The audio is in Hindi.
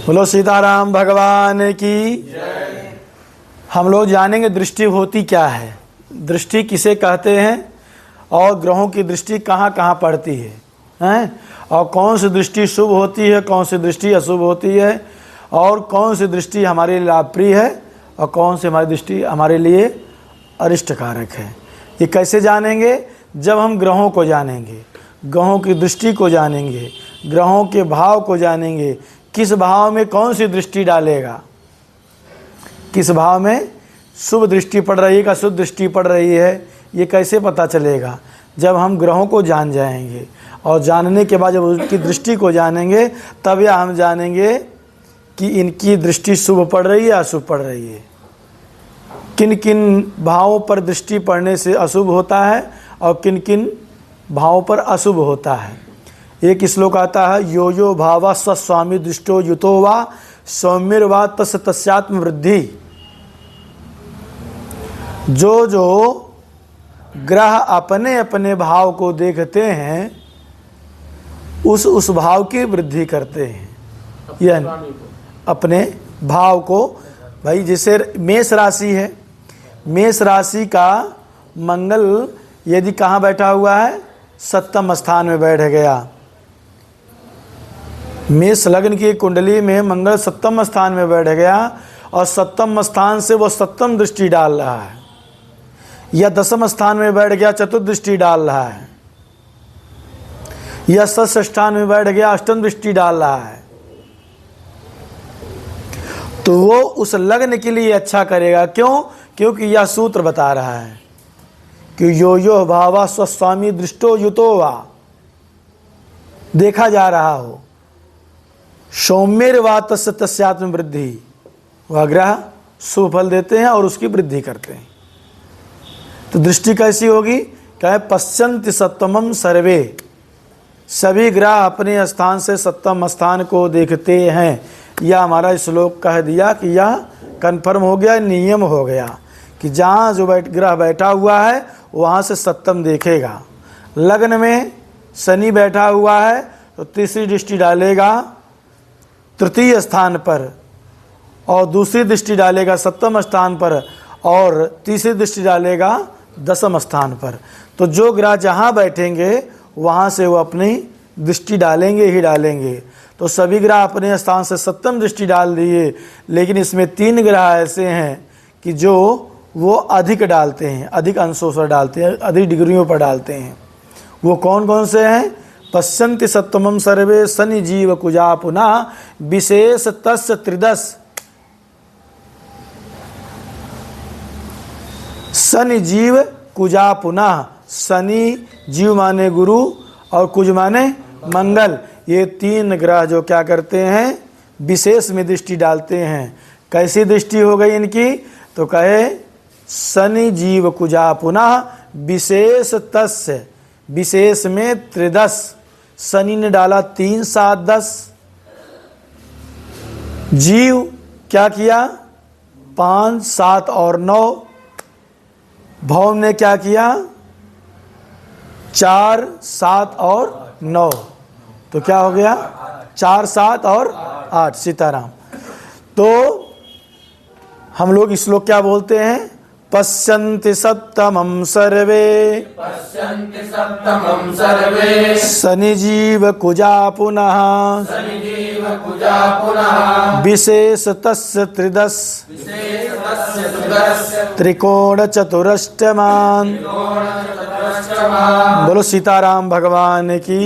बोलो सीताराम भगवान की। हम लोग जानेंगे दृष्टि होती क्या है, दृष्टि किसे कहते हैं, और ग्रहों की दृष्टि कहाँ कहाँ पड़ती है, और कौन सी दृष्टि शुभ होती है, कौन सी दृष्टि अशुभ होती है, और कौन सी दृष्टि हमारे लिए लाभप्रिय है और कौन सी हमारी दृष्टि हमारे लिए अरिष्टकारक है। ये कैसे जानेंगे? जब हम ग्रहों को जानेंगे, ग्रहों की दृष्टि को जानेंगे, ग्रहों के भाव को जानेंगे, किस भाव में कौन सी दृष्टि डालेगा, किस भाव में शुभ दृष्टि पड़ रही है, अशुभ दृष्टि पड़ रही है, ये कैसे पता चलेगा? जब हम ग्रहों को जान जाएंगे, और जानने के बाद जब उनकी दृष्टि को जानेंगे तब यह हम जानेंगे कि इनकी दृष्टि शुभ पड़ रही है या अशुभ पड़ रही है। किन किन भावों पर दृष्टि पड़ने से अशुभ होता है और किन किन भावों पर अशुभ होता है। एक श्लोक आता है, यो यो भावा स्वस्वामी दृष्टो युतो वा सौम्यर्वा तस् तस्यात्म वृद्धि। जो जो ग्रह अपने अपने भाव को देखते हैं उस भाव की वृद्धि करते हैं, यानी अपने भाव को। भाई जैसे मेष राशि है, मेष राशि का मंगल यदि कहाँ बैठा हुआ है, सप्तम स्थान में बैठ गया। मेष लग्न की कुंडली में मंगल सप्तम स्थान में बैठ गया और सप्तम स्थान से वो सप्तम दृष्टि डाल रहा है, या दसम स्थान में बैठ गया चतुर्दृष्टि डाल रहा है, या षष्ठ स्थान में बैठ गया अष्टम दृष्टि डाल रहा है। तो वो उस लग्न के लिए अच्छा करेगा। क्यों? क्योंकि यह सूत्र बता रहा है कि यो यो भावा स्वस्वामी दृष्टो युतो वा, देखा जा रहा हो, सौम्यर्वा तस्य तस्यात्म वृद्धि। वह ग्रह शुभ फल देते हैं और उसकी वृद्धि करते हैं। तो दृष्टि कैसी होगी? क्या है? पश्यन्ति सप्तमम सर्वे, सभी ग्रह अपने स्थान से सप्तम स्थान को देखते हैं। यह हमारा श्लोक कह दिया कि यह कन्फर्म हो गया, नियम हो गया कि जहाँ जो ग्रह बैठा हुआ है वहाँ से सप्तम देखेगा। लग्न में शनि बैठा हुआ है तो तीसरी दृष्टि डालेगा तृतीय स्थान पर, और दूसरी दृष्टि डालेगा सप्तम स्थान पर, और तीसरी दृष्टि डालेगा दसम स्थान पर। तो जो ग्रह जहाँ बैठेंगे वहाँ से वो अपनी दृष्टि डालेंगे ही डालेंगे। तो सभी ग्रह अपने स्थान से सप्तम दृष्टि डाल दिए, लेकिन इसमें 3 ग्रह ऐसे हैं कि जो वो अधिक डालते हैं, अधिक अंशों पर डालते हैं, अधिक डिग्रियों पर डालते हैं। वो कौन कौन से हैं? पश्यन्ति सप्तमम सर्वे शनि जीव कुजा पुनः विशेष तस्य त्रिदश। शनि जीव कुजा पुनः, शनि जीव माने गुरु और कुज माने मंगल। ये 3 ग्रह जो क्या करते हैं, विशेष में दृष्टि डालते हैं। कैसी दृष्टि हो गई इनकी? तो कहे शनि जीव कुजा पुनः विशेष तस्य, विशेष में त्रिदश। शनि ने डाला 3 7 10, जीव क्या किया 5 7 और 9, भौम ने क्या किया 4 7 और 9, तो क्या हो गया 4 7 और 8। सीताराम। तो हम लोग इस श्लोक क्या बोलते हैं? पश्यन्ति सप्तमं सर्वे, पश्यन्ति सप्तमं सर्वे शनि जीव कुजा पुनः, शनि जीव कुजा पुनः विशेष तस्य त्रिदश, विशेष तस्य त्रिदश त्रिकोण चतुरष्टमान। बोलो सीताराम भगवान की।